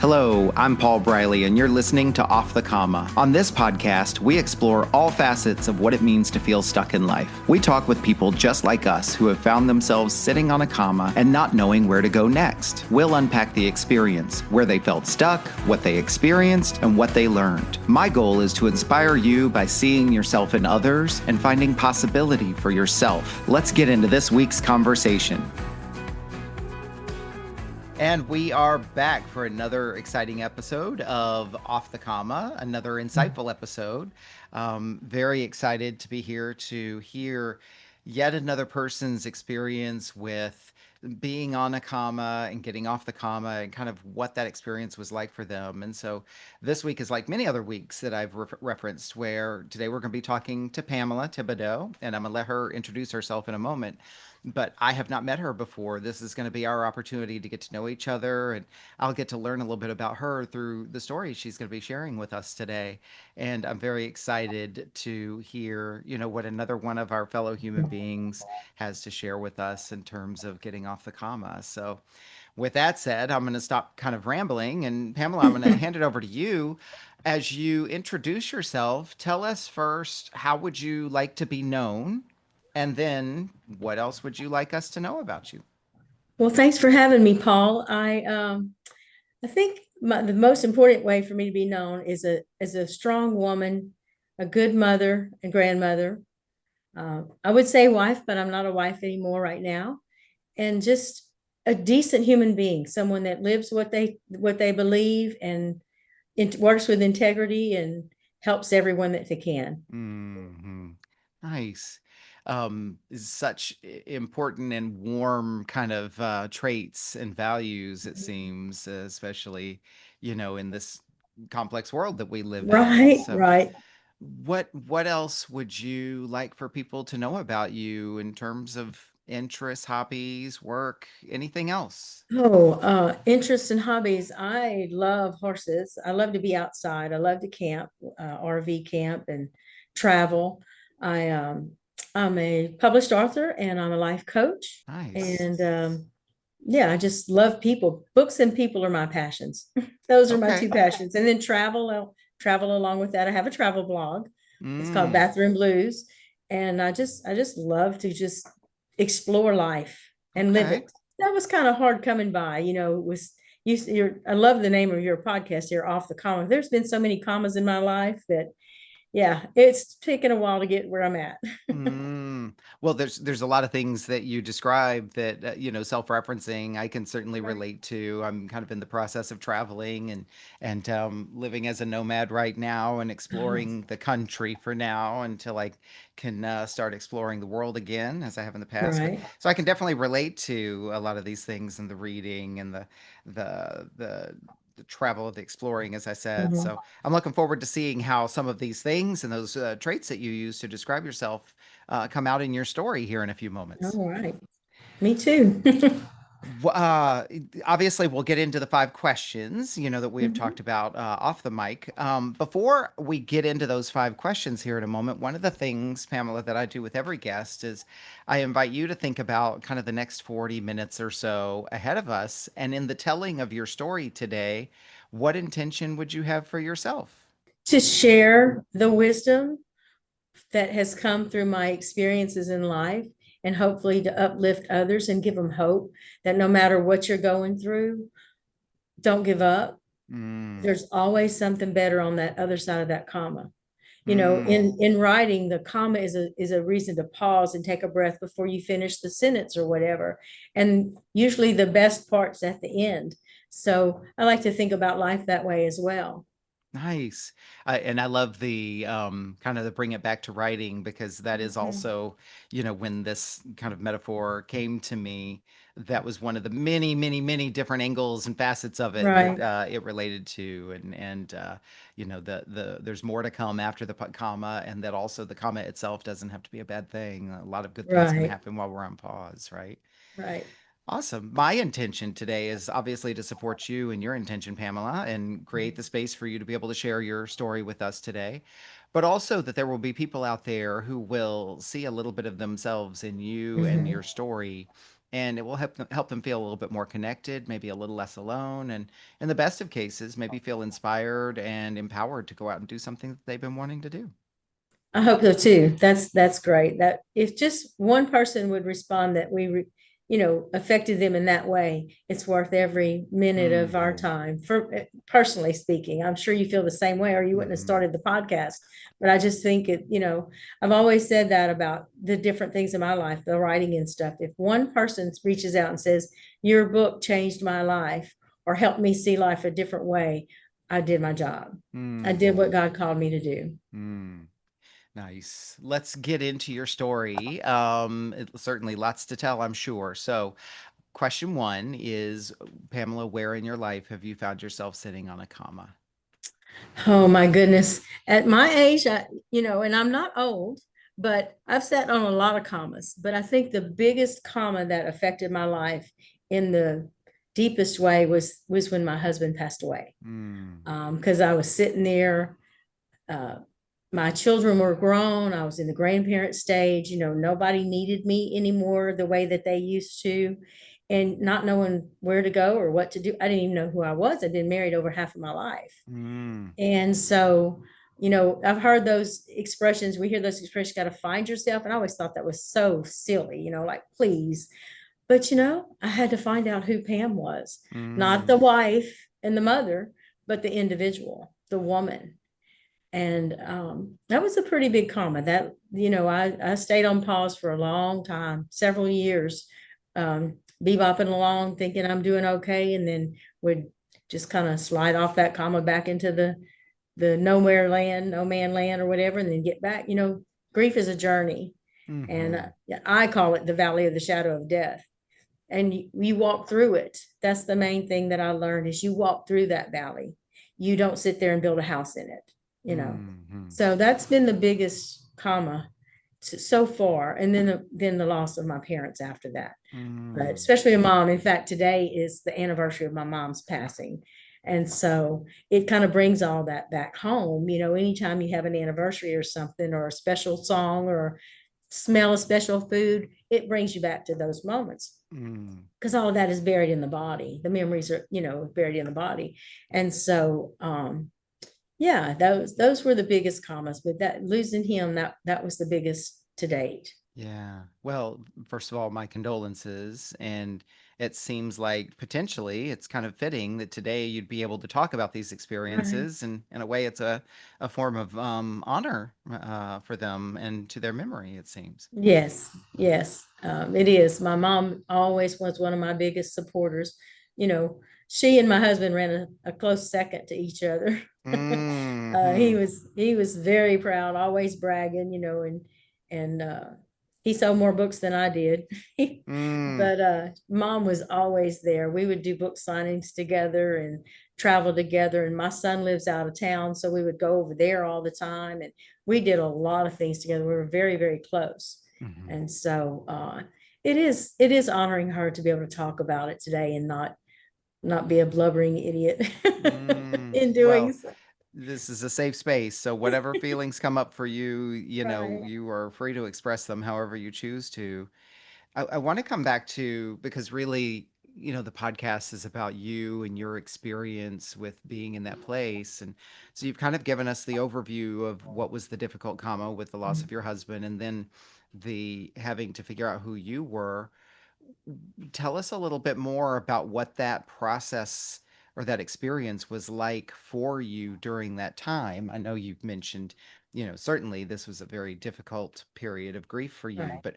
Hello, I'm Paul Briley, and you're listening to Off the Comma. On this podcast, we explore all facets of what it means to feel stuck in life. We talk with people just like us who have found themselves sitting on a comma and not knowing where to go next. We'll unpack the experience, where they felt stuck, what they experienced, and what they learned. My goal is to inspire you by seeing yourself in others and finding possibility for yourself. Let's get into this week's conversation. And we are back for another exciting episode of Off the Comma, another insightful episode. Very excited to be here to hear yet another person's experience with being on a comma and getting off the comma and kind of what that experience was like for them. And so this week is like many other weeks that I've referenced, where today we're going to be talking to Pamela Thibodeaux, and I'm going to let her introduce herself in a moment. But I have not met her before. This is going to be our opportunity to get to know each other, and I'll get to learn a little bit about her through the stories she's going to be sharing with us today. And I'm very excited to hear, what another one of our fellow human beings has to share with us in terms of getting off the comma. So, with that said, I'm going to stop kind of rambling. And Pamela, I'm going to hand it over to you. As you introduce yourself, tell us first, how would you like to be known? And then what else would you like us to know about you? Well, thanks for having me, Paul. I think the most important way for me to be known is a strong woman, a good mother and grandmother. I would say wife, but I'm not a wife anymore right now, and just a decent human being, someone that lives what they believe and works with integrity and helps everyone that they can. Hmm. Nice. Such important and warm kind of traits and values, it seems, especially, in this complex world that we live in. Right, So, right. what else would you like for people to know about you in terms of interests, hobbies, work, anything else? Interests and hobbies. I love horses. I love to be outside. I love to camp, RV camp and travel. I I'm a published author and I'm a life coach. Nice. And yeah, I just love people. Books and people are my passions. Those are my Okay. two passions. And then travel, I'll travel along with that. I have a travel blog. It's called Mm, Bathroom Blues. And I just love to just explore life and live okay. it. That was kind of hard coming by, it was I love the name of your podcast here, Off the Comma. There's been so many commas in my life that yeah, it's taken a while to get where I'm at. Well, there's a lot of things that you describe that self-referencing I can certainly Right. relate to. I'm kind of in the process of traveling and living as a nomad right now and Oh, exploring the country for now until I can start exploring the world again as I have in the past. But right. so I can definitely relate to a lot of these things and the reading and the the travel, the exploring, as I said. Mhm. So I'm looking forward to seeing how some of these things and those traits that you use to describe yourself come out in your story here in a few moments. All right. Me too. Obviously, we'll get into the five questions, that we have Mhm. talked about off the mic. Before we get into those five questions here in a moment, one of the things, Pamela, that I do with every guest is I invite you to think about kind of the next 40 minutes or so ahead of us. And in the telling of your story today, what intention would you have for yourself? To share the wisdom that has come through my experiences in life and hopefully to uplift others and give them hope that no matter what you're going through, don't give up. Mm, There's always something better on that other side of that comma. mm. In writing, the comma is a reason to pause and take a breath before you finish the sentence or whatever. And usually the best part's at the end. So I like to think about life that way as well. Nice. And I love the kind of the bring it back to writing, because that is Mhm. also, when this kind of metaphor came to me, that was one of the many, many, many different angles and facets of it that Right, it related to. And there's more to come after the comma, and that also the comma itself doesn't have to be a bad thing. A lot of good things can right, happen while we're on pause, right? right. Awesome. My intention today is obviously to support you and your intention, Pamela, and create the space for you to be able to share your story with us today. But also that there will be people out there who will see a little bit of themselves in you and Mhm. your story and it will help them feel a little bit more connected, maybe a little less alone, and in the best of cases, maybe feel inspired and empowered to go out and do something that they've been wanting to do. I hope so too. That's great. That if just one person would respond that affected them in that way, it's worth every minute of our Hmm. time. For personally speaking, I'm sure you feel the same way, or you wouldn't have Hmm. started the podcast. But I just think I've always said that about the different things in my life, the writing and stuff. If one person reaches out and says, "Your book changed my life," or helped me see life a different way, I did my job. I did what Hmm. God called me to do. Hmm. Nice. Let's get into your story. Certainly lots to tell, I'm sure. So, question one is, Pamela, where in your life have you found yourself sitting on a comma? Oh my goodness. At my age, and I'm not old, but I've sat on a lot of commas. But I think the biggest comma that affected my life in the deepest way was when my husband passed away. Mm, Because I was sitting there, uh, my children were grown. I was in the grandparent stage. Nobody needed me anymore the way that they used to, and not knowing where to go or what to do. I didn't even know who I was. I'd been married over half of my life. mm, And so, I've heard those expressions. We hear those expressions, got to find yourself. And I always thought that was so silly, like, please. But, I had to find out who Pam was, not the mm, wife and the mother, but the individual, the woman. And that was a pretty big comma. I stayed on pause for a long time, several years, bebopping along, thinking I'm doing okay, and then would just kind of slide off that comma back into the nowhere land, no man land, or whatever, and then get back. Grief is a journey, and mm-hmm, I call it the valley of the shadow of death. And you walk through it. That's the main thing that I learned is you walk through that valley. You don't sit there and build a house in it, you know. mm-hmm, So that's been the biggest comma so far, and then the loss of my parents after that. But mm, especially a mom. In fact, today is the anniversary of my mom's passing. And so it kind of brings all that back home. Anytime you have an anniversary or something, or a special song, or smell a special food, it brings you back to those moments mm. because all of that is buried in the body. The memories are, buried in the body. And so, yeah, those were the biggest commas, but that losing him, that was the biggest to date. Yeah. Well, first of all, my condolences. And it seems like potentially it's kind of fitting that today you'd be able to talk about these Right. experiences. And in a way, it's a form of honor for them and to their memory, it seems. Yes, yes, it is. My mom always was one of my biggest supporters. She and my husband ran a close second to each other. He Hmm. was very proud, always bragging, and he sold more books than I did. Mm, But mom was always there. We would do book signings together and travel together. And my son lives out of town, so we would go over there all the time. And we did a lot of things together. We were very, very close. mhm. And so it is honoring her to be able to talk about it today and not be a blubbering idiot in doing Well, so. this is a safe space, so whatever feelings come up for you, Right. you are free to express them however you choose to. I want to come back to, because really, the podcast is about you and your experience with being in that place. And so you've kind of given us the overview of what was the difficult comma with the loss of your husband, and then the having to figure out who you were. Tell us a little bit more about what that process or that experience was like for you during that time. I know you've mentioned, certainly this was a very difficult period of grief for you, Right. but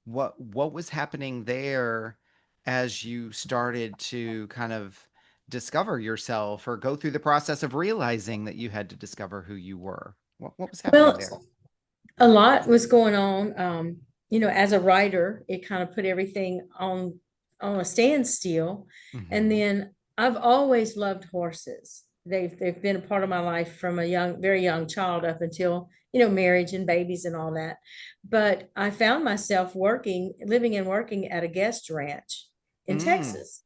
what was happening there as you started to kind of discover yourself or go through the process of realizing that you had to discover who you were? What was happening Well, there? a lot was going on. As a writer, it kind of put everything on a standstill. And Hmm. then I've always loved horses. They've been a part of my life from a very young child up until, marriage and babies and all that. But I found myself living and working at a guest ranch in Mm, Texas.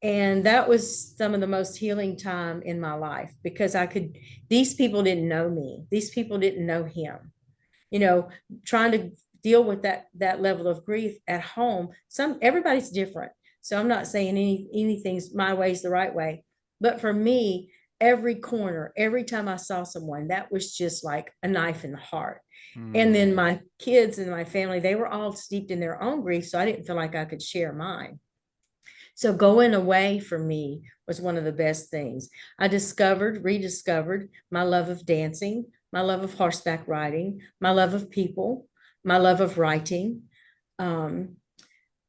And that was some of the most healing time in my life because these people didn't know me. These people didn't know him, you know, trying to deal with that level of grief at home. Everybody's different. So I'm not saying anything's my way's the right way. But for me, every corner, every time I saw someone, that was just like a knife in the heart. And then Mm. my kids and my family, they were all steeped in their own grief. So I didn't feel like I could share mine. So going away for me was one of the best things. I rediscovered my love of dancing, my love of horseback riding, my love of people, my love of writing. Um,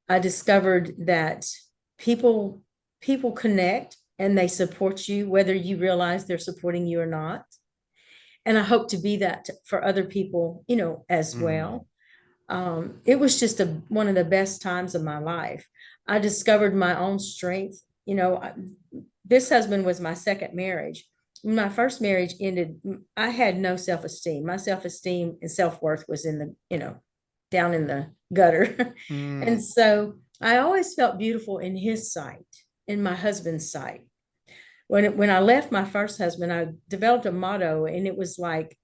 I discovered that people people connect and they support you, whether you realize they're supporting you or not. And I hope to be that for other people, as Mm. well. It was just one of the best times of my life. I discovered my own strength. This husband was my second marriage. When my first marriage ended, I had no self-esteem. My self-esteem and self-worth was down in the gutter. Mm. And so I always felt beautiful in his sight, in my husband's sight. When I left my first husband, I developed a motto, and it was like,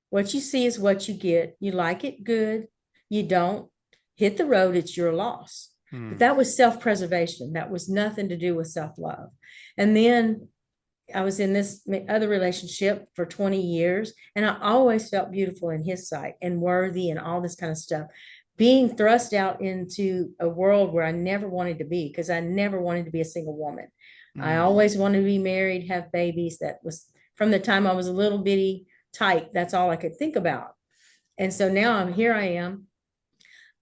what you see is what you get. You like it, good. You don't, hit the road, it's your loss. But Mm. that was self-preservation. That was nothing to do with self-love. And then I was in this other relationship for 20 years, and I always felt beautiful in his sight and worthy and all this kind of stuff. Being thrust out into a world where I never wanted to be, because I never wanted to be a single woman. I Mm. always wanted to be married, have babies. That was from the time I was a little bitty tyke. That's all I could think about. And so now I am,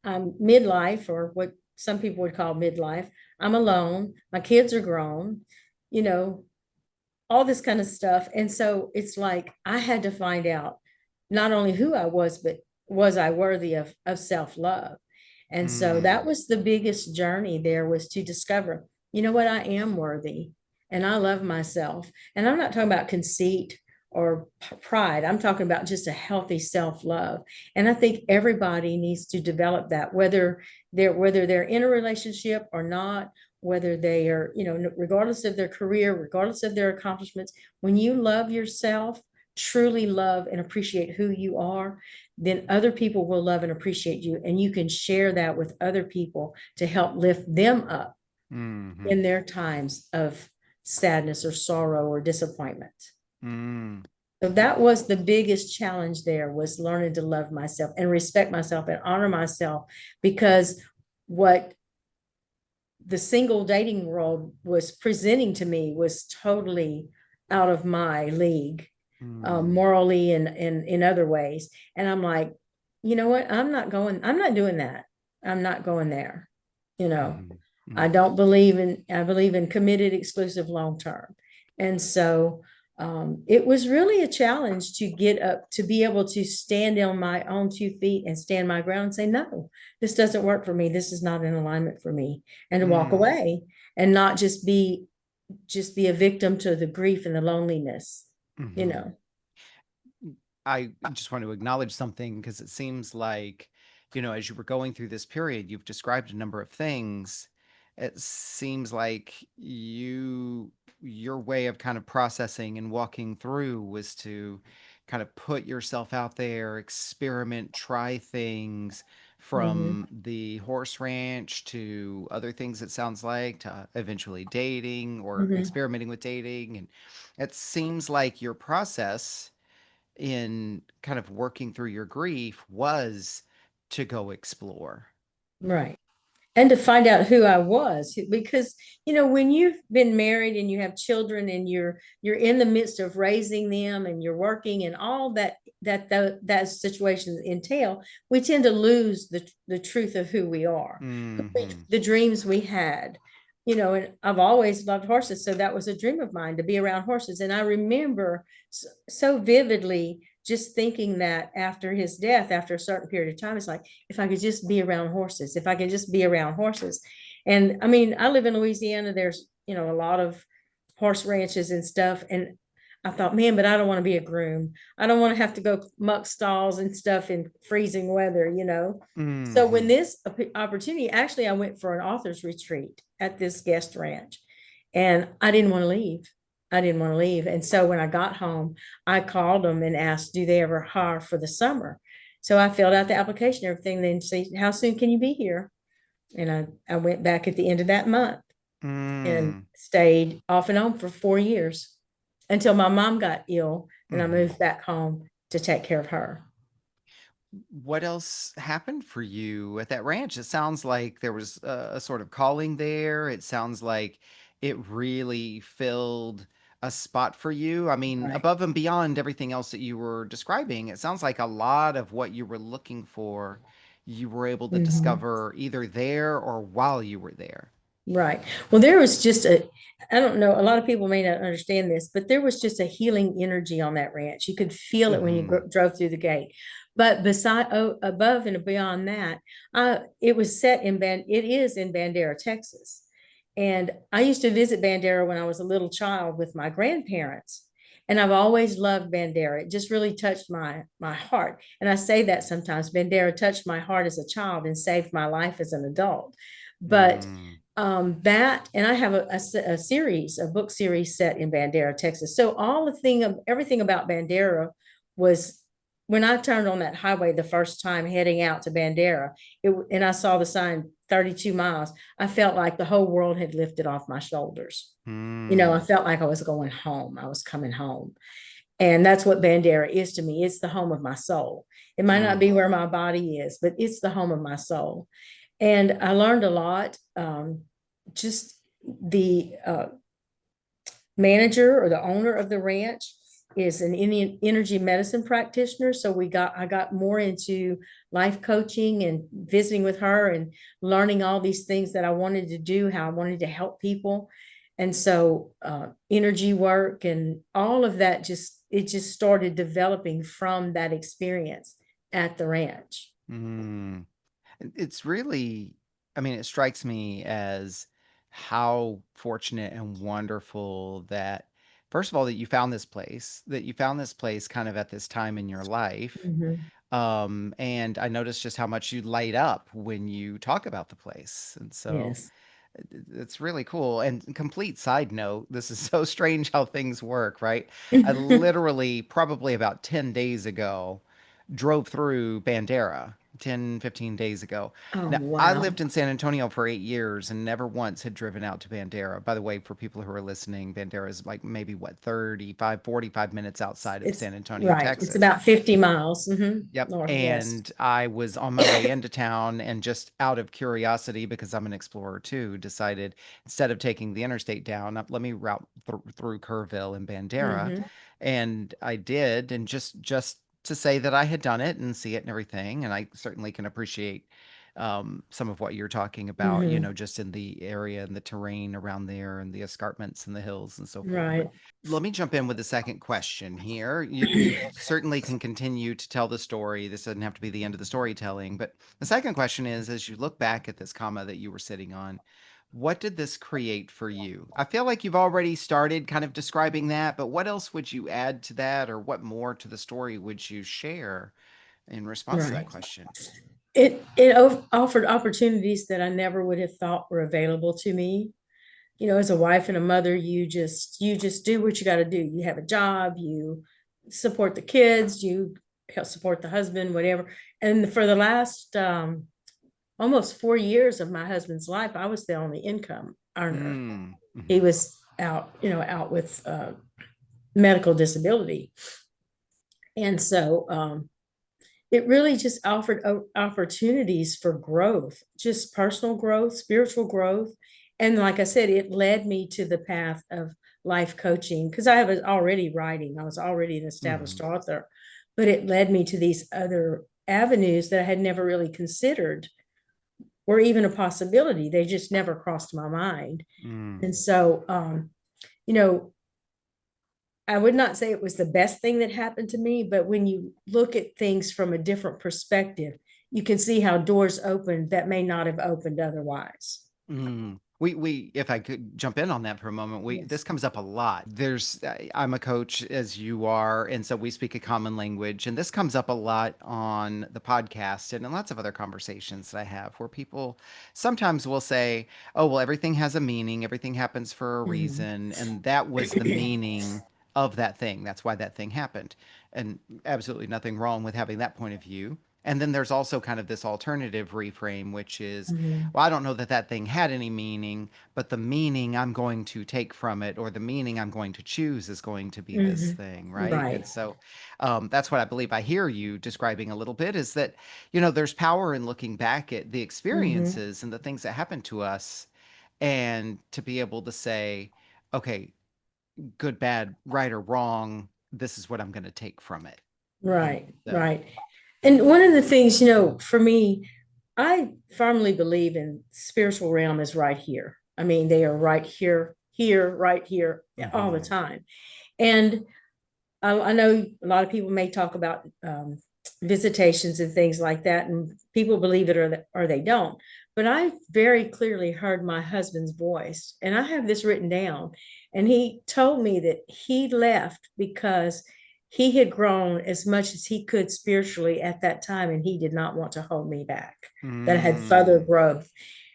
midlife, or what some people would call midlife. I'm alone. My kids are grown, you know, all this kind of stuff. And so it's like I had to find out not only who I was, but was I worthy of self-love? And so that Mm. was the biggest journey there, was to discover, what, I am worthy and I love myself. And I'm not talking about conceit or pride. I'm talking about just a healthy self-love. And I think everybody needs to develop that, whether they're in a relationship or not, whether they are, regardless of their career, regardless of their accomplishments. When you love yourself, truly love and appreciate who you are, then other people will love and appreciate you. And you can share that with other people to help lift them up Mm. in their times of sadness or sorrow or disappointment. Mm. So that was the biggest challenge there, was learning to love myself and respect myself and honor myself, because what the single dating world was presenting to me was totally out of my league, Mm. morally and in other ways. And I'm like, you know what? I'm not doing that. I'm not going there. You know, Mm. I Mm. don't believe in, I believe in committed, exclusive, long term. And so it was really a challenge to get up, to be able to stand on my own 2 feet and stand my ground and say, no, this doesn't work for me. This is not in alignment for me. And to walk Mm. away and not just be a victim to the grief and the loneliness, you Mhm. know. I just want to acknowledge something because it seems like, as you were going through this period, you've described a number of things. It seems like your way of kind of processing and walking through was to kind of put yourself out there, experiment, try things Mm-hmm. from the horse ranch to other things, it sounds like, to eventually dating or Mm-hmm. experimenting with dating. And it seems like your process in kind of working through your grief was to go explore. Right. And to find out who I was, because when you've been married and you have children and you're in the midst of raising them and you're working and all that situations entail, we tend to lose the truth of who we are, Hmm. the dreams we had. And I've always loved horses, so that was a dream of mine, to be around horses. And I remember so vividly just thinking that after his death, after a certain period of time, it's like, if I could just be around horses, if I could just be around horses. And I mean, I live in Louisiana. There's, a lot of horse ranches and stuff. And I thought, man, but I don't want to be a groom. I don't want to have to go muck stalls and stuff in freezing weather. So when Hmm. this opportunity, actually, I went for an author's retreat at this guest ranch, and I didn't want to leave. I didn't want to leave. And so when I got home, I called them and asked, do they ever hire for the summer? So I filled out the application, everything, then say, how soon can you be here? And I went back at the end of that month and Mm. stayed off and on for 4 years until my mom got ill and I Hmm. moved back home to take care of her. What else happened for you at that ranch? It sounds like there was a sort of calling there. It sounds like it really filled a spot for you. I mean, Right. above and beyond everything else that you were describing, it sounds like a lot of what you were looking for, you were able to Mhm. discover either there or while you were there. Right. Well, there was just I don't know, a lot of people may not understand this, but there was just a healing energy on that ranch. You could feel it when you Hmm. drove through the gate. But above and beyond that, it was set in it is in Bandera, Texas. And I used to visit Bandera when I was a little child with my grandparents. And I've always loved Bandera. It just really touched my heart. And I say that sometimes Bandera touched my heart as a child and saved my life as an adult. But Mm. that and I have a series, a book series set in Bandera, Texas. So all the thing of everything about Bandera was when I turned on that highway the first time heading out to Bandera, and I saw the sign 32 miles, I felt like the whole world had lifted off my shoulders. I Mm. felt like I was going home. I was coming home. And that's what Bandera is to me. It's the home of my soul. It might not Mm. be where my body is, but it's the home of my soul. And I learned a lot. Just the manager or the owner of the ranch is an Indian energy medicine practitioner. So I got more into life coaching and visiting with her and learning all these things that I wanted to do, how I wanted to help people. And so energy work and all of that it just started developing from that experience at the ranch. Mm. It's really, I mean, it strikes me as how fortunate and wonderful that, first of all, that you found this place kind of at this time in your life. Mhm. And I noticed just how much you light up when you talk about the place. And so Yes. it's really cool. And complete side note, this is so strange how things work, right? I literally, probably about 10 days ago, drove through Bandera 10, 15 days ago. Oh, Now, I wow. lived in San Antonio for 8 years and never once had driven out to Bandera. By the way, for people who are listening, Bandera is like maybe what, 35, 45 minutes outside of It's San Antonio, right. It's Texas. about 50 miles Yep. northwest. And I was on my way into town and just out of curiosity, because I'm an explorer too, decided instead of taking the interstate down, let me route through Kerrville and Bandera. Hmm. And I did, and just to say that I had done it and see it and everything. And I certainly can appreciate some of what you're talking about, Hmm. just in the area and the terrain around there and the escarpments and the hills and so forth. But Right. let me jump in with the second question here. You certainly can continue to tell the story. This doesn't have to be the end of the storytelling. But the second question is, as you look back at this comma that you were sitting on, what did this create for you? I feel like you've already started kind of describing that, but what else would you add to that, or what more to the story would you share in response to that Right. question? Offered opportunities that I never would have thought were available to me. As a wife and a mother, you just do what you got to do. You have a job, you support the kids, you help support the husband, whatever. And for the last almost 4 years of my husband's life, I was the only income earner. Mm, He mhm, was out with medical disability. And so it really just offered opportunities for growth, just personal growth, spiritual growth. And like I said, it led me to the path of life coaching because I was already writing, I was already an established mhm, author, but it led me to these other avenues that I had never really considered were even a possibility. They just never crossed my mind. mm, And so, you know, I would not say it was the best thing that happened to me, but when you look at things from a different perspective, you can see how doors opened that may not have opened otherwise. mm. If I could jump in on that for a moment, this Yes. comes up a lot. I'm a coach as you are, and so we speak a common language, and this comes up a lot on the podcast and in lots of other conversations that I have, where people sometimes will say, "Oh, well, everything has a meaning, everything happens for a Mhm. reason, and that was the meaning of that thing. That's why that thing happened." And absolutely nothing wrong with having that point of view. And then there's also kind of this alternative reframe, which is, Mhm. well, I don't know that that thing had any meaning, but the meaning I'm going to take from it, or the meaning I'm going to choose, is going to be this Mhm. thing, right? And Right. so that's what I believe I hear you describing a little bit, is that, there's power in looking back at the Mhm. experiences and the things that happened to us, and to be able to say, okay, good, bad, right or wrong, this is what I'm going to take from it. Right. So, Right. And one of the things, for me, I firmly believe in spiritual realm is right here. I mean, they are right here, here, right here, all the mhm. time. And I know a lot of people may talk about visitations and things like that, and people believe it or they don't. But I very clearly heard my husband's voice, and I have this written down. And he told me that he left because he had grown as much as he could spiritually at that time, and he did not want to hold me back, that I had further Mm. growth.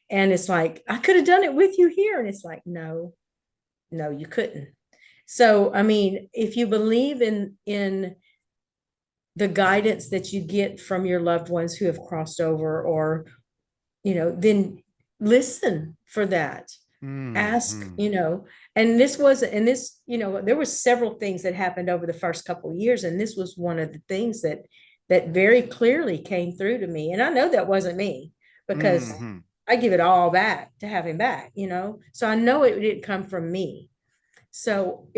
And it's like, I could have done it with you here. And it's like, no, no, you couldn't. So, I mean, if you believe in the guidance that you get from your loved ones who have crossed over, or then listen for that. Ask, Mhm. and there was several things that happened over the first couple of years, and this was one of the things that very clearly came through to me. And I know that wasn't me, because Mhm. I give it all back to have him back. So I know it didn't come from me. So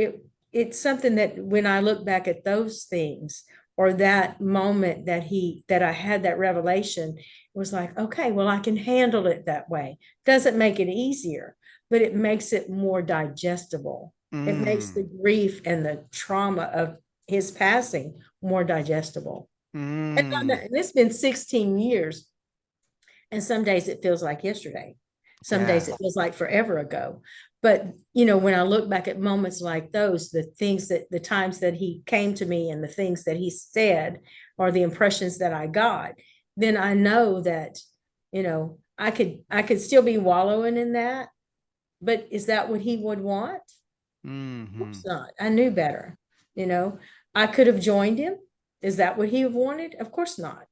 it's something that when I look back at those things, or that moment that I had that revelation, it was like, okay, well, I can handle it that way. Doesn't make it easier, but it makes it more digestible. It makes the Mm. grief and the trauma of his passing more digestible. Mm. And it's been 16 years, and some days it feels like yesterday. Some days it Yes. feels like forever ago. But, when I look back at moments like those, the times that he came to me and the things that he said, or the impressions that I got, then I know that, I could still be wallowing in that. But is that what he would want? Of course Mhm. not. I knew better. You know, I could have joined him. Is that what he wanted? Of course not.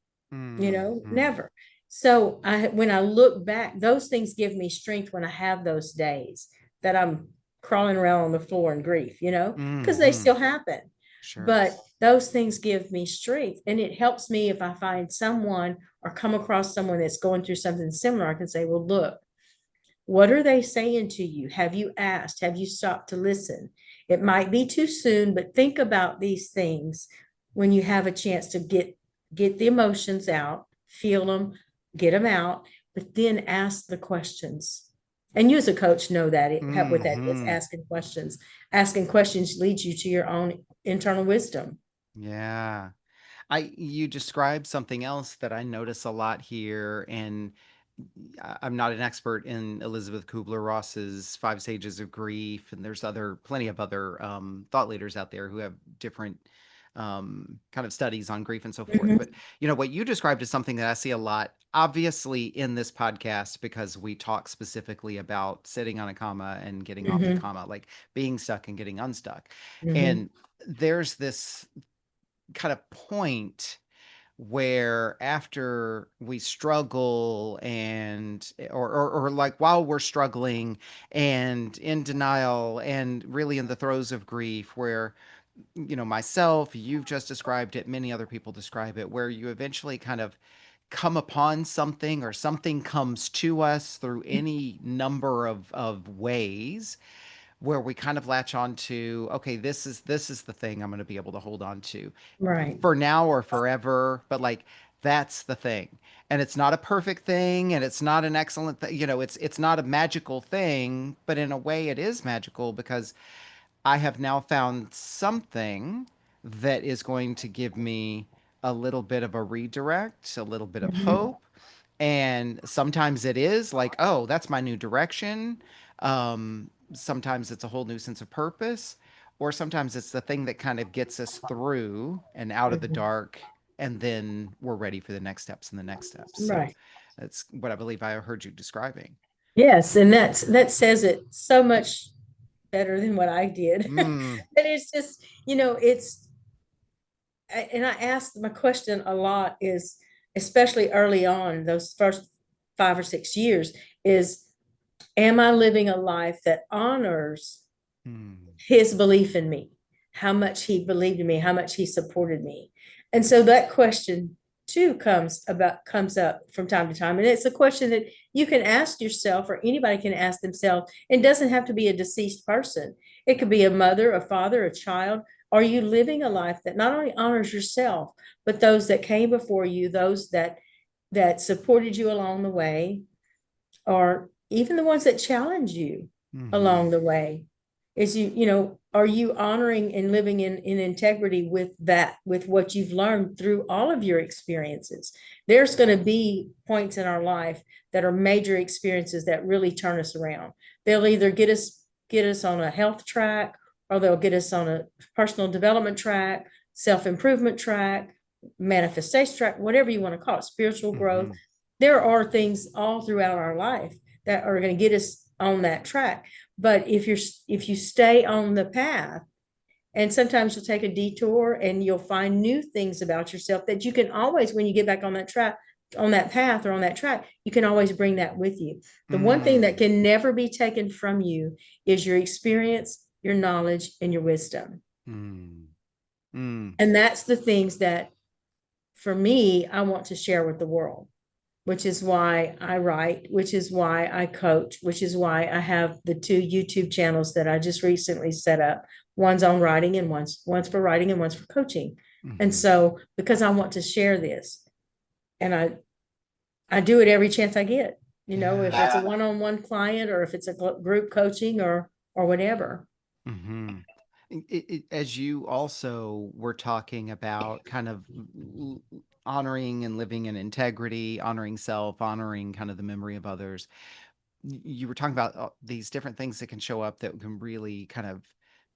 Mhm. Never. So when I look back, those things give me strength when I have those days that I'm crawling around on the floor in grief, because they Mhm. still happen. Sure. But those things give me strength, and it helps me if I find someone or come across someone that's going through something similar. I can say, well, look, what are they saying to you? Have you asked? Have you stopped to listen? It might be too soon, but think about these things when you have a chance to get the emotions out, feel them, get them out, but then ask the questions. And you as a coach know that what that is, Mhm. asking questions. Asking questions leads you to your own internal wisdom. Yeah. You described something else that I notice a lot here, and I'm not an expert in Elizabeth Kubler-Ross's Five Stages of Grief, and there's plenty of other thought leaders out there who have different kind of studies on grief and so forth. Mhm, But what you described is something that I see a lot, obviously in this podcast, because we talk specifically about sitting on a comma and getting off the mhm, comma, like being stuck and getting unstuck. mhm, And there's this kind of point where after we struggle, and or like while we're struggling and in denial and really in the throes of grief, where myself, you've just described it, many other people describe it, where you eventually kind of come upon something, or something comes to us through any number of ways, where we kind of latch on to, okay, this is the thing I'm going to be able to hold on to right. for now or forever, but like that's the thing. And it's not a perfect thing, and it's not an excellent thing, it's not a magical thing, but in a way it is magical, because I have now found something that is going to give me a little bit of a redirect, a little bit of Mhm, hope. And sometimes it is like, oh, that's my new direction. Sometimes it's a whole new sense of purpose, or sometimes it's the thing that kind of gets us through and out of the mhm. dark, and then we're ready for the next steps and the next steps. So Right. that's what I believe I heard you describing. Yes, and that says it so much better than what I did. Mm, But it's just, and I asked my question a lot is, especially early on, those first 5 or 6 years, is, am I living a life that honors Mm. his belief in me, how much he believed in me, how much he supported me? And so that question too comes up from time to time. And it's a question that you can ask yourself, or anybody can ask themselves. It doesn't have to be a deceased person. It could be a mother, a father, a child. Are you living a life that not only honors yourself, but those that came before you, those that supported you along the way, or even the ones that challenge you Hmm. along the way? Is are you honoring and living in integrity with that, with what you've learned through all of your experiences? There's going to be points in our life that are major experiences that really turn us around. They'll either get us on a health track, or they'll get us on a personal development track, self-improvement track, manifestation track, whatever you want to call it, spiritual growth. Hmm. There are things all throughout our life that are going to get us on that track. But if you stay on the path, and sometimes you'll take a detour and you'll find new things about yourself that you can always, when you get back on that track, on that path or on that track, you can always bring that with you. The one thing that Mm. can never be taken from you is your experience, your knowledge, and your wisdom. Mm. Mm. And that's the things that, for me, I want to share with the world, which is why I write, which is why I coach, which is why I have the two YouTube channels that I just recently set up. One's on writing, and one's for writing, and one's for coaching. And Hmm. so, because I want to share this, and I do it every chance I get. If Yeah. it's a one-on-one client, or if it's a group coaching, or whatever. Hmm. As you also were talking about kind of honoring and living in integrity, honoring self, honoring kind of the memory of others, you were talking about these different things that can show up that can really kind of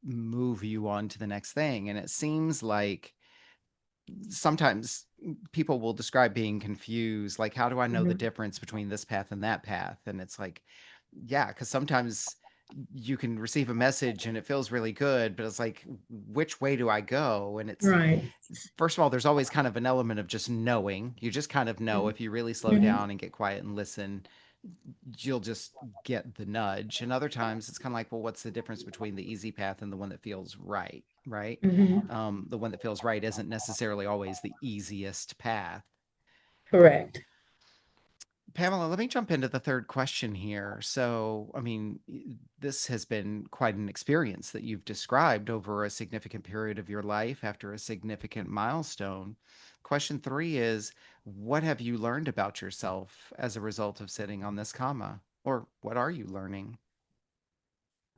move you on to the next thing. And it seems like sometimes people will describe being confused, like, how do I know the Mhm. difference between this path and that path? And it's like, yeah, because sometimes you can receive a message and it feels really good, but it's like, which way do I go? And it's, Right. first of all, there's always kind of an element of just knowing. You just kind of know, if you really slow Mhm. down and get quiet and listen, you'll just get the nudge. And other times it's kind of like, well, what's the difference between the easy path and the one that feels right? Right. Mhm. The one that feels right isn't necessarily always the easiest path. Correct. Pamela, let me jump into the third question here. So, I mean, this has been quite an experience that you've described over a significant period of your life after a significant milestone. Question three is, what have you learned about yourself as a result of sitting on this comma? Or what are you learning?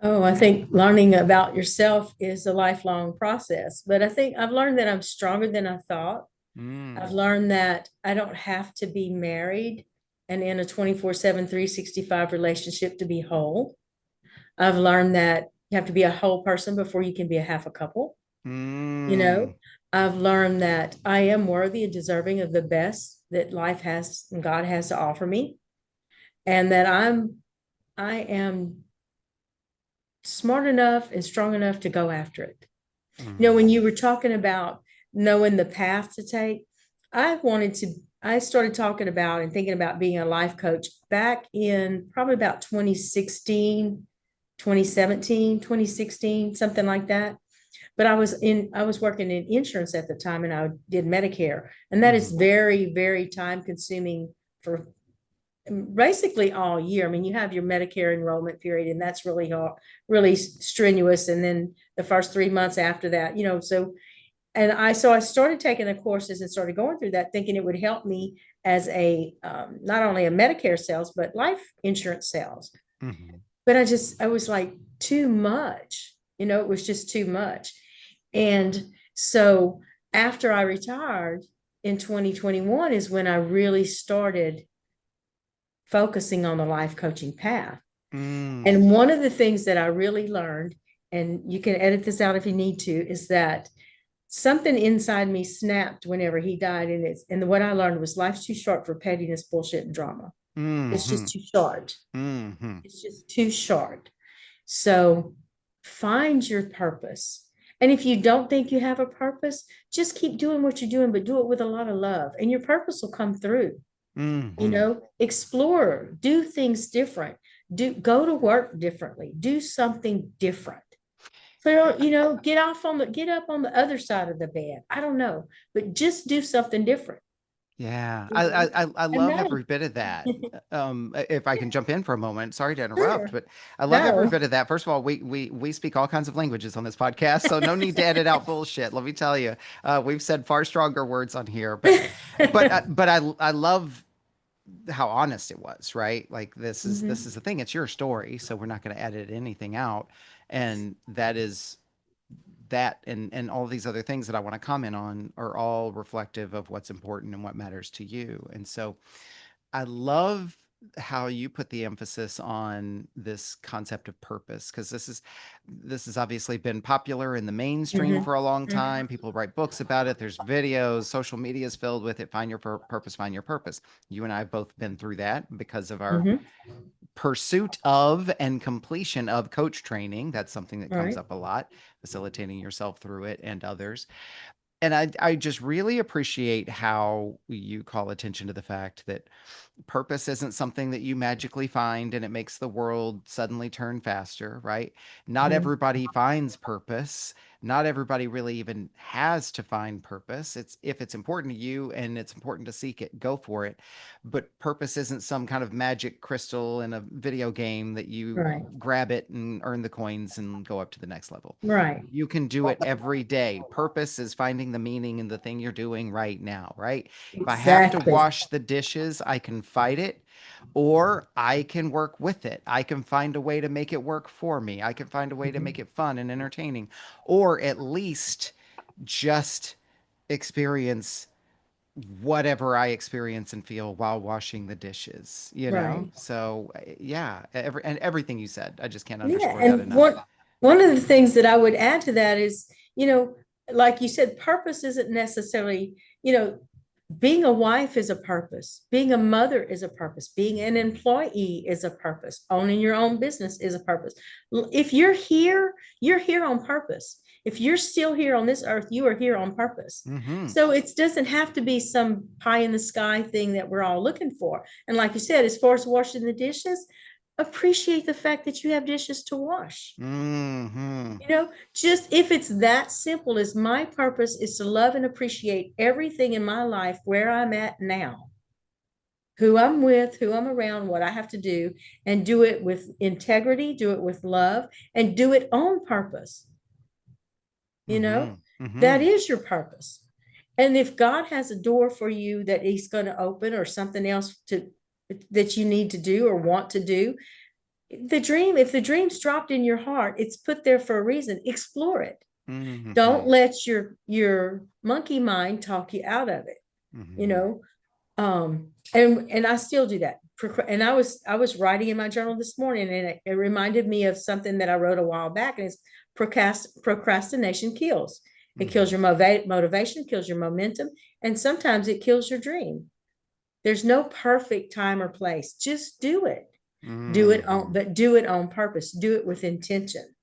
Oh, I think learning about yourself is a lifelong process, but I think I've learned that I'm stronger than I thought. I've Mm, learned that I don't have to be married and in a 24/7, 365 relationship to be whole. I've learned that you have to be a whole person before you can be a half a couple. You know, mm, I've learned that I am worthy and deserving of the best that life has and God has to offer me, and that I am smart enough and strong enough to go after it. When mm, you were talking about knowing the path to take, I started talking about and thinking about being a life coach back in probably about 2016, 2017, 2016, something like that. But I was working in insurance at the time, and I did Medicare. And that is mm, very, very time consuming for basically all year. I mean, you have your Medicare enrollment period, and that's really hard, really strenuous. And then the first 3 months after that, so I started taking the courses and started going through that, thinking it would help me as a not only a Medicare sales, but life insurance sales. mm, But I was like, too much. It was just too much. And so after I retired in 2021 is when I really started focusing on the life coaching path. mm, And one of the things that I really learned, and you can edit this out if you need to, is that something inside me snapped whenever he died. And what I learned was, life's too short for pettiness, bullshit, and drama. It's just mm, too short. mm, It's just too short. So find your purpose. And if you don't think you have a purpose, just keep doing what you're doing, but do it with a lot of love, and your purpose will come through. Hmm. Explore, do things different, go to work differently, do something different. So, get up on the other side of the bed. I don't know, but just do something different, Yeah, you know, I and love that'll, every bit of that. If I can jump in for a moment, sorry to interrupt, sure. but I love every No. bit of that. First of all, we speak all kinds of languages on this podcast, so no need to edit out bullshit. Let me tell you, we've said far stronger words on here, but I love how honest it was, right? Like this Mhm. is the thing. It's your story, so we're not going to edit anything out, and that is that and all these other things that I want to comment on are all reflective of what's important and what matters to you. And so I love how you put the emphasis on this concept of purpose because this has obviously been popular in the mainstream Mhm. for a long Mhm. time. People write books about it. There's videos, social media is filled with it. Find your purpose, find your purpose. You and I have both been through that because of our Mhm. pursuit of and completion of coach training. That's something that comes Right. up a lot, facilitating yourself through it and others. And I just really appreciate how you call attention to the fact that purpose isn't something that you magically find and it makes the world suddenly turn faster, right? Not Mhm. everybody finds purpose. Not everybody really even has to find purpose. It's if it's important to you and it's important to seek it, go for it. But purpose isn't some kind of magic crystal in a video game that you Right. grab it and earn the coins and go up to the next level. Right. You can do it every day. Purpose is finding the meaning in the thing you're doing right now, right? If I have to Exactly. wash the dishes, I can fight it or I can work with it. I can find a way to make it work for me. I can find a way to make Mhm. it fun and entertaining, or at least just experience whatever I experience and feel while washing the dishes, you know? Right. So, yeah, and everything you said, I just can't Yeah, underscore that and enough. one of the things that I would add to that is, like you said, purpose isn't necessarily, being a wife is a purpose, being a mother is a purpose, being an employee is a purpose, owning your own business is a purpose. If you're here on purpose. If you're still here on this earth, you are here on purpose. Mm-hmm. So it doesn't have to be some pie in the sky thing that we're all looking for. And like you said, as far as washing the dishes, appreciate the fact that you have dishes to wash. Mm-hmm. Just if it's that simple, as my purpose is to love and appreciate everything in my life where I'm at now, who I'm with, who I'm around, what I have to do, and do it with integrity, do it with love, and do it on purpose. You know, Mm-hmm. that Mm-hmm. is your purpose. And if God has a door for you that He's going to open or something else that you need to do or want to do, if the dream's dropped in your heart, it's put there for a reason. Explore it. Don't Mm-hmm. let your monkey mind talk you out of it. you Mm-hmm. know and I still do that. And I was writing in my journal this morning, and it reminded me of something that I wrote a while back, and it's procrastination kills. It kills Mm-hmm. your motivation, kills your momentum, and sometimes it kills your dream. There's no perfect time or place. Just do it. Mm-hmm. Do it on purpose. Do it with intention,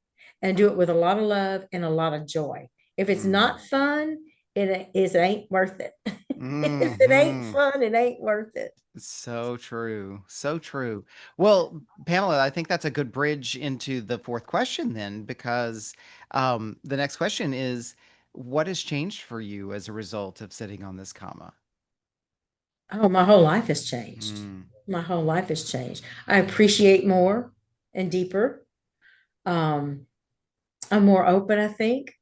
and do it with a lot of love and a lot of joy. If it's Mm-hmm. not fun, it ain't worth it. If it ain't Mm-hmm. fun, it ain't worth it. So true. So true. Well, Pamela, I think that's a good bridge into the fourth question then, because the next question is, what has changed for you as a result of sitting on this comma? Oh, my whole life has changed. Mm, My whole life has changed. I appreciate more and deeper. Um, I'm more open, I think.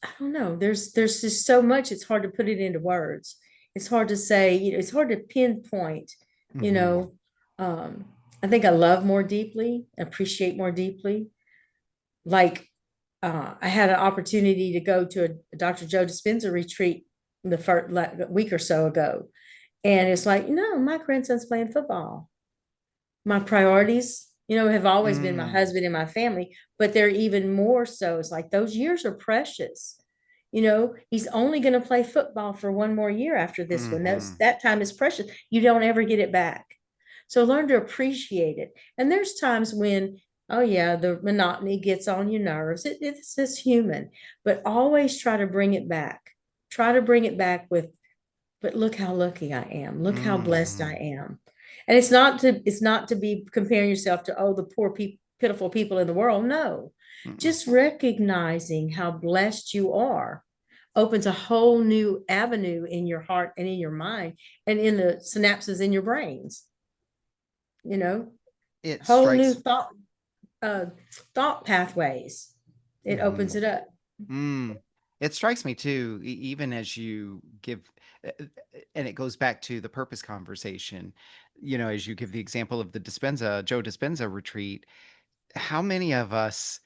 I don't know. There's just so much. It's hard to put it into words. It's hard to say, it's hard to pinpoint, you mm-hmm. know. Um, I think I love more deeply, appreciate more deeply. Like I had an opportunity to go to a Dr. Joe Dispenza retreat the first like, a week or so ago. And it's like, no, my grandson's playing football. My priorities, have always been my Mm, husband and my family, but they're even more so. It's like those years are precious. He's only going to play football for one more year after this one. mm-hmm. That time is precious. You don't ever get it back. So learn to appreciate it. And there's times when Oh yeah, the monotony gets on your nerves. It's just human, but always try to bring it back. Try to bring it back with, but look how lucky I am. Look how blessed I Mm-hmm. am. And it's not to be comparing yourself to, oh, the poor people, pitiful people in the world. No. Mm-mm. Just recognizing how blessed you are opens a whole new avenue in your heart and in your mind and in the synapses in your brains, you know, It whole new strikes. thought pathways. It Mm-hmm. opens it up. Mm. It strikes me too, even as you give, uh, uh, and it goes back to the purpose conversation, as you give the example of the Joe Dispenza retreat, how many of us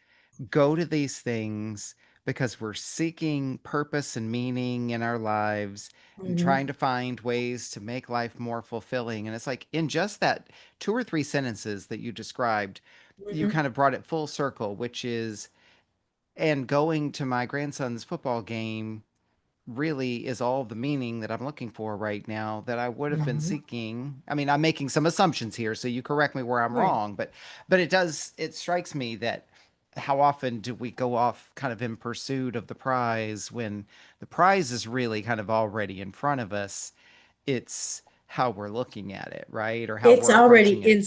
go to these things because we're seeking purpose and meaning in our lives and trying Mhm. to find ways to make life more fulfilling. And it's like in just that two or three sentences that you described, you Mhm. kind of brought it full circle, which is, and going to my grandson's football game really is all the meaning that I'm looking for right now that I would have been Mhm. seeking. I mean, I'm making some assumptions here, so you correct me where I'm Right. wrong, but it strikes me that how often do we go off kind of in pursuit of the prize when the prize is really kind of already in front of us? It's how we're looking at it, right? Or how it's we're already approaching it. in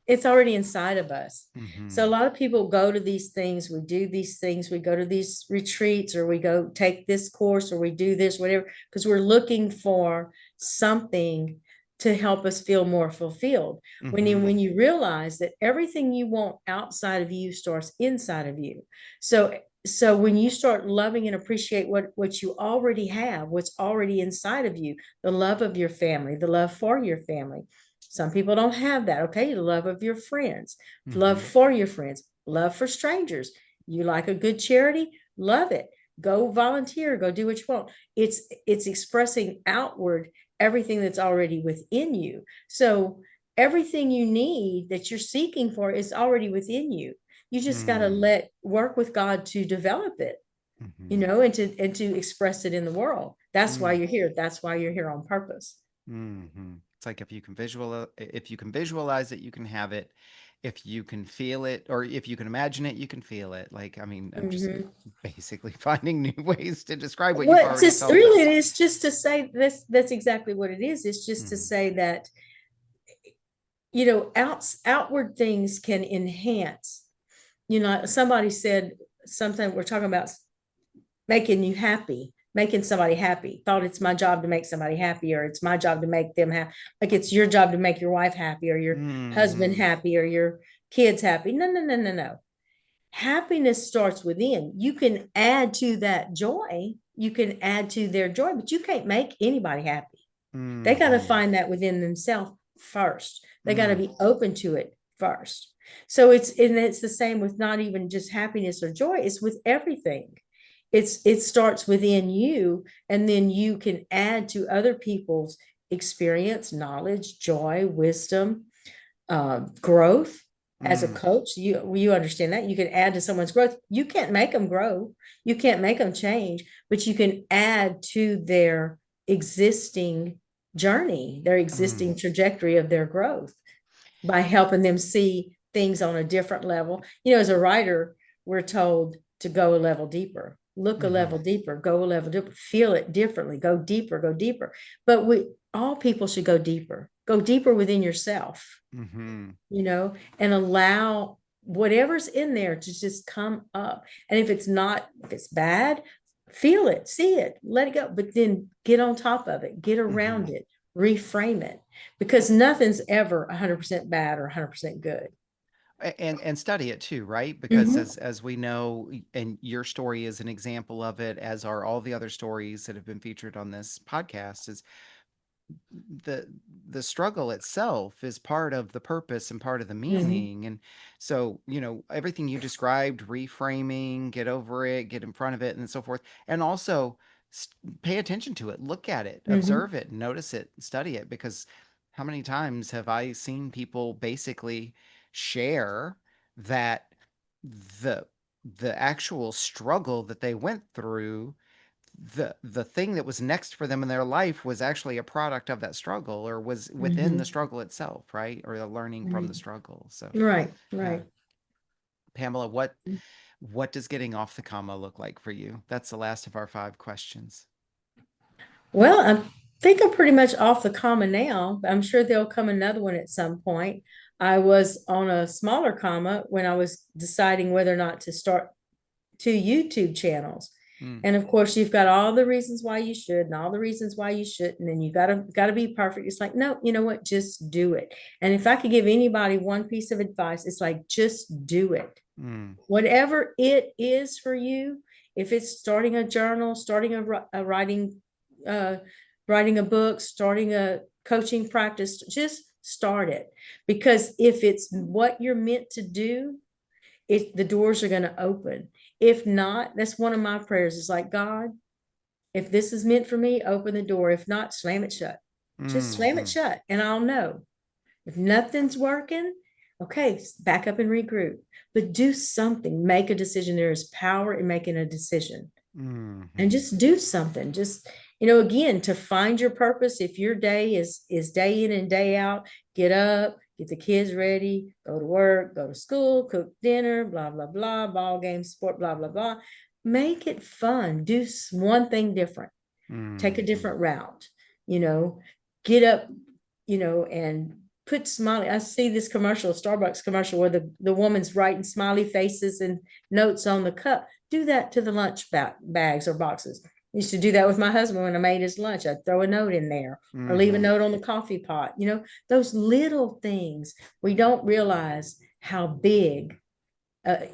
it's already inside of us. So a Mhm. lot of people go to these things, we do these things, we go to these retreats, or we go take this course, or we do this, whatever, because we're looking for something to help us feel more fulfilled. When Mhm. you realize that everything you want outside of you starts inside of you. So when you start loving and appreciate what you already have, what's already inside of you, the love of your family, the love for your family. Some people don't have that. Okay. The love of your friends, love Mhm. for your friends, love for strangers. You like a good charity, love it. Go volunteer, go do what you want. It's expressing outward everything that's already within you. So everything you need that you're seeking for is already within you. You just got to Mm. let work with God to develop it, Mhm. and to express it in the world. That's why Mm. you're here. That's why you're here on purpose. It's like if you can visualize it, you can have it. If you can feel it, or if you can imagine it, you can feel it. Like, I mean, I'm just Mhm. basically finding new ways to describe what you've What already just told really us. it is just to say this, that's exactly what it is. It's just to Hmm. say that, outward things can enhance. Somebody said something, we're talking about making you happy, making somebody happy. Thought it's my job to make somebody happy, or it's my job to make them happy. Like it's your job to make your wife happy, or your husband Hmm. happy, or your kids happy. No, no, no, no, no. Happiness starts within. You can add to that joy. You can add to their joy, but you can't make anybody happy. They got to Hmm. find that within themselves first. They got to Hmm. be open to it first. So it's the same with not even just happiness or joy, it's with everything. It starts within you, and then you can add to other people's experience, knowledge, joy, wisdom, growth. As a Hmm. coach, you understand that you can add to someone's growth. You can't make them grow, you can't make them change, but you can add to their existing journey, their Hmm. existing trajectory of their growth, by helping them see things on a different level. As a writer, we're told to go a level deeper, look a Hmm. level deeper, go a level deeper, feel it differently, go deeper, go deeper. But all people should go deeper within yourself, Hmm. and allow whatever's in there to just come up. And if it's bad, feel it, see it, let it go, but then get on top of it, get Hmm. around it, reframe it, because nothing's ever 100% bad or 100% good. And study it too, right? Because Mm-hmm. as we know, and your story is an example of it, as are all the other stories that have been featured on this podcast, is the the struggle itself is part of the purpose and part of the Mm-hmm. meaning. And so, everything you described, reframing, get over it, get in front of it, and so forth. And also pay attention to it, look at it, Mm-hmm. observe it, notice it, study it. Because how many times have I seen people basically share that the the actual struggle that they went through, the thing that was next for them in their life was actually a product of that struggle, or was within the Mm-hmm. struggle itself, right? Or the learning from the Mm-hmm. struggle. So Right, yeah. right. Pamela, what does getting off the comma look like for you? That's the last of our 5 questions. Well, I think I'm pretty much off the comma now. I'm sure there'll come another one at some point. I was on a smaller comma when I was deciding whether or not to start 2 YouTube channels. Mm, And of course, you've got all the reasons why you should and all the reasons why you shouldn't. And you gotta be perfect. It's like, no, you know what? Just do it. And if I could give anybody one piece of advice, it's like, just do it. mm, Whatever it is for you, if it's starting a journal, starting a writing, uh, writing a book, starting a coaching practice, just start it. Because if it's what you're meant to do, the doors are going to open. If not, that's one of my prayers. It's like, God, if this is meant for me, open the door. If not, slam it shut. Just mm, slam it mm, shut, and I'll know. If nothing's working, okay, back up and regroup. But do something. Make a decision. There is power in making a decision. mm, And mm, just do something. Just, again, to find your purpose. If your day is day in and day out, get up, get the kids ready, go to work, go to school, cook dinner, blah, blah, blah, ball games, sport, blah, blah, blah. Make it fun. Do one thing different. Take a mm, mm, different route, you know, get up, and put smiley. I see this commercial, Starbucks commercial, where the woman's writing smiley faces and notes on the cup. Do that to the lunch bags or boxes. I used to do that with my husband when I made his lunch. I'd throw a note in there or leave a mhm, note on the coffee pot. Those little things, we don't realize how big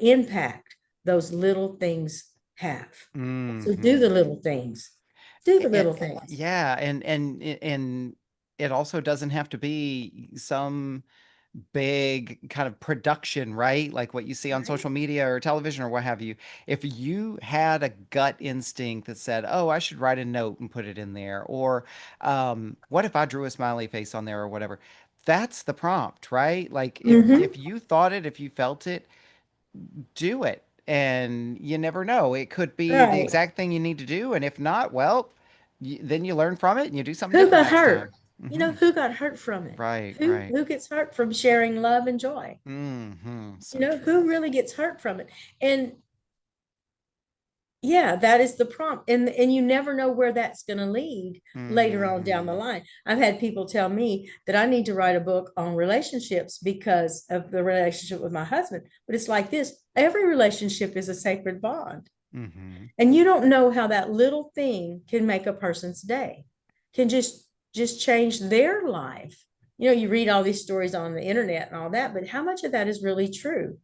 impact those little things have. So do the mhm. little things. Do the little things. Yeah, and it also doesn't have to be some big kind of production, right? Like what you see on Right. social media or television or what have you. If you had a gut instinct that said, "Oh, I should write a note and put it in there," or what if I drew a smiley face on there or whatever, that's the prompt, right? Like if Mm-hmm. you thought it, if you felt it, do it. And you never know. It could be the Right. exact thing you need to do. And if not, well, then you learn from it and you do something Who different got next time. hurt? Hmm. Who got hurt from it? Right, Who right. who gets hurt from sharing love and joy? So true. Who really gets hurt from it? And yeah, that is the prompt. And you never know where that's going to lead later on down the Hmm. line. I've had people tell me that I need to write a book on relationships because of the relationship with my husband. But it's like this, every relationship is a sacred bond. Hmm. And you don't know how that little thing can make a person's day, can just change their life. You read all these stories on the internet and all that, but how much of that is really true?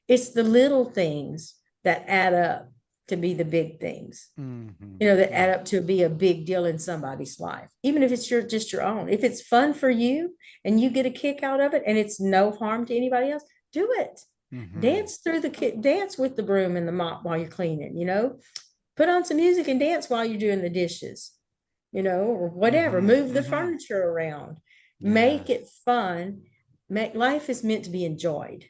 It's the little things that add up to be the big things, Hmm. that add Yeah. up to be a big deal in somebody's life, even if it's just your own. If it's fun for you and you get a kick out of it and it's no harm to anybody else, do it. Hmm. Dance through the dance with the broom and the mop while you're cleaning, put on some music and dance while you're doing the dishes, or whatever. Hmm. Move the Hmm. furniture around. Yeah. Make it fun. Life is meant to be enjoyed.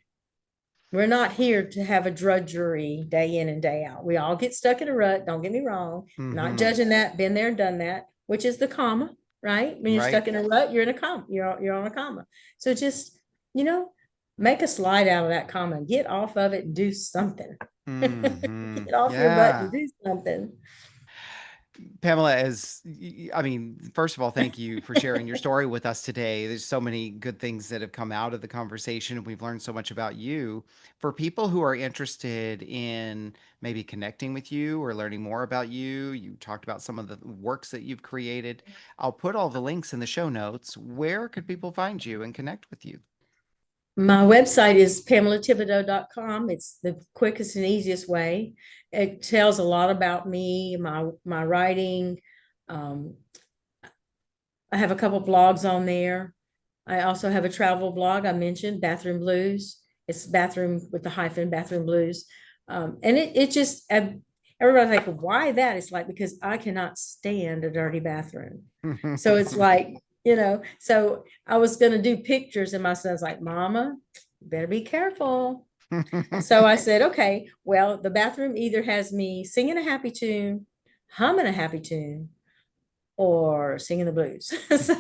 We're not here to have a drudgery day in and day out. We all get stuck in a rut. Don't get me wrong. Not Hmm. judging that. Been there, done that, which is the comma, right? When you're Right. stuck in a rut, you're in a comma. You're on a comma. So just, you know, make a slide out of that comma and get off of it and do something. Hmm. Get off your butt and Yeah. do something. Pamela, I mean, first of all, thank you for sharing your story with us today. There's so many good things that have come out of the conversation, and we've learned so much about you. For people who are interested in maybe connecting with you or learning more about you, you talked about some of the works that you've created. I'll put all the links in the show notes. Where could people find you and connect with you? My website is PamelaThibodeaux.com. It's the quickest and easiest way. It tells a lot about me, my writing. Um, I have a couple blogs on there. I also have a travel blog I mentioned, Bathroom Blues. It's bathroom with the hyphen, Bathroom Blues. And it just, everybody's like, why that? It's like, because I cannot stand a dirty bathroom. So it's like, so I was going to do pictures, and my son's like, Mama, you better be careful. So I said, okay, well, the bathroom either has me singing a happy tune, humming a happy tune, or singing the blues. So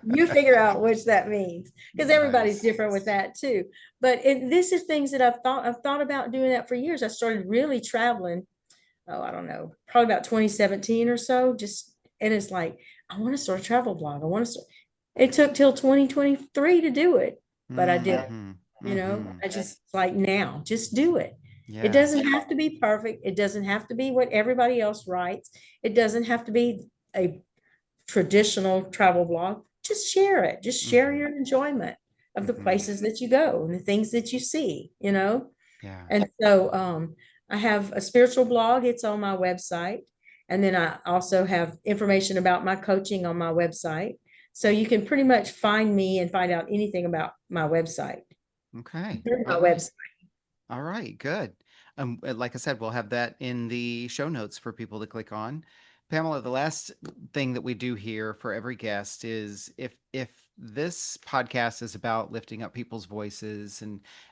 you figure out which that means, because everybody's Nice. different with that too. But this is things that I've thought about doing that for years. I started really traveling, oh, I don't know, probably about 2017 or so. And it's like, I want to start a travel blog. I want to start. It took till 2023 to do it, but I did. Mm-hmm. I Mm-hmm. just like, now, just do it. It Yeah. doesn't have to be perfect. It doesn't have to be what everybody else writes. It doesn't have to be a traditional travel blog. Just share it. Just share Mm-hmm. your enjoyment of the Mm-hmm. places that you go and the things that you see. Yeah. And so I have a spiritual blog, it's on my website. And then I also have information about my coaching on my website. So you can pretty much find me and find out anything about my website Okay. through All my right. website. All right, good. Like I said, we'll have that in the show notes for people to click on. Pamela, the last thing that we do here for every guest is if this podcast is about lifting up people's voices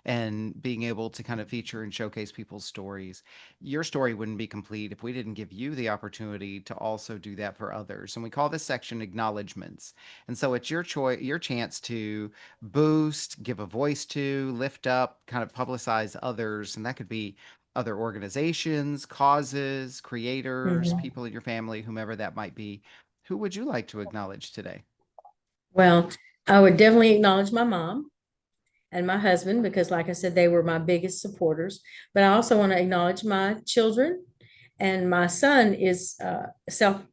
and being able to kind of feature and showcase people's stories, your story wouldn't be complete if we didn't give you the opportunity to also do that for others. And we call this section acknowledgments. And so it's your choice, your chance to boost, give a voice to, lift up, kind of publicize others. And that could be other organizations, causes, creators, Mhm. people in your family, whomever that might be. Who would you like to acknowledge today? Well, I would definitely acknowledge my mom and my husband, because like I said, they were my biggest supporters. But I also want to acknowledge my children. And my son is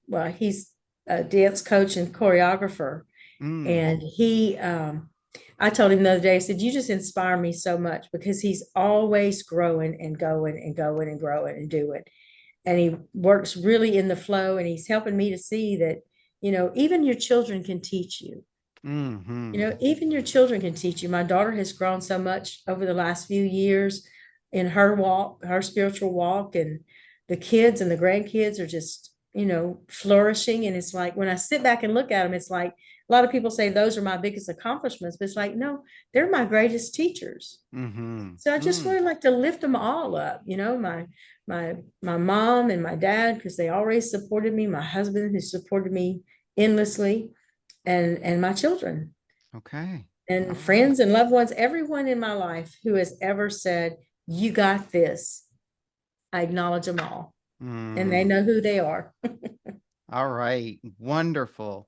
well, he's a dance coach and choreographer. Mm, And I told him the other day, I said, you just inspire me so much, because he's always growing and going and going and growing and doing. And he works really in the flow, and he's helping me to see that, even your children can teach you. mm-hmm, Even your children can teach you. My daughter has grown so much over the last few years in her walk, her spiritual walk, and the kids and the grandkids are just, flourishing. And it's like, when I sit back and look at them, it's like, a lot of people say those are my biggest accomplishments, but it's like, no, they're my greatest teachers. mm-hmm, So I just mm. really like to lift them all up, my mom and my dad, because they always supported me, my husband, who supported me endlessly, and my children Okay. and All right. friends and loved ones, everyone in my life who has ever said, you got this. I acknowledge them all, and they Mm. know who they are. All right. Wonderful.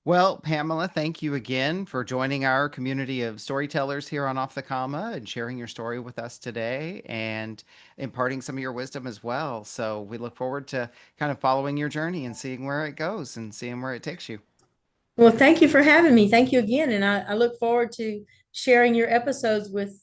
Well, Pamela, thank you again for joining our community of storytellers here on Off the Comma and sharing your story with us today and imparting some of your wisdom as well. So we look forward to kind of following your journey and seeing where it goes and seeing where it takes you. Well, thank you for having me. Thank you again. And I look forward to sharing your episodes with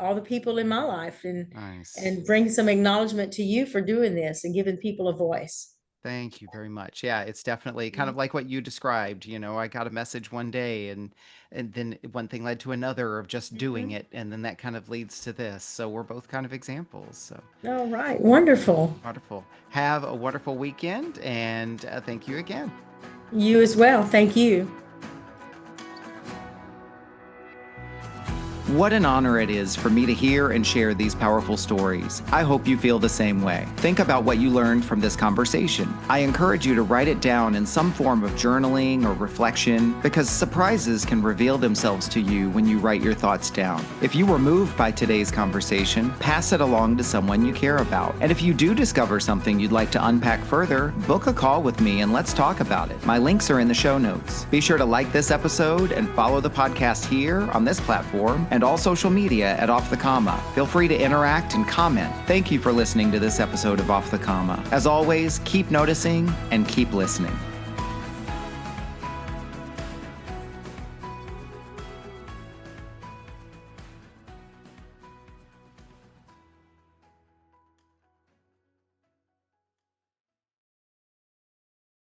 all the people in my life, Nice. and bring some acknowledgement to you for doing this and giving people a voice. Thank you very much. Yeah, it's definitely kind of like what you described. I got a message one day and then one thing led to another of just doing Mhm. it and then that kind of leads to this. So we're both kind of examples. So All right. Wonderful. wonderful. Have a wonderful weekend and thank you again. You as well. Thank you. What an honor it is for me to hear and share these powerful stories. I hope you feel the same way. Think about what you learned from this conversation. I encourage you to write it down in some form of journaling or reflection, because surprises can reveal themselves to you when you write your thoughts down. If you were moved by today's conversation, pass it along to someone you care about. And if you do discover something you'd like to unpack further, book a call with me and let's talk about it. My links are in the show notes. Be sure to like this episode and follow the podcast here on this platform and all social media at Off the Comma. Feel free to interact and comment. Thank you for listening to this episode of Off the Comma. As always, keep noticing and keep listening.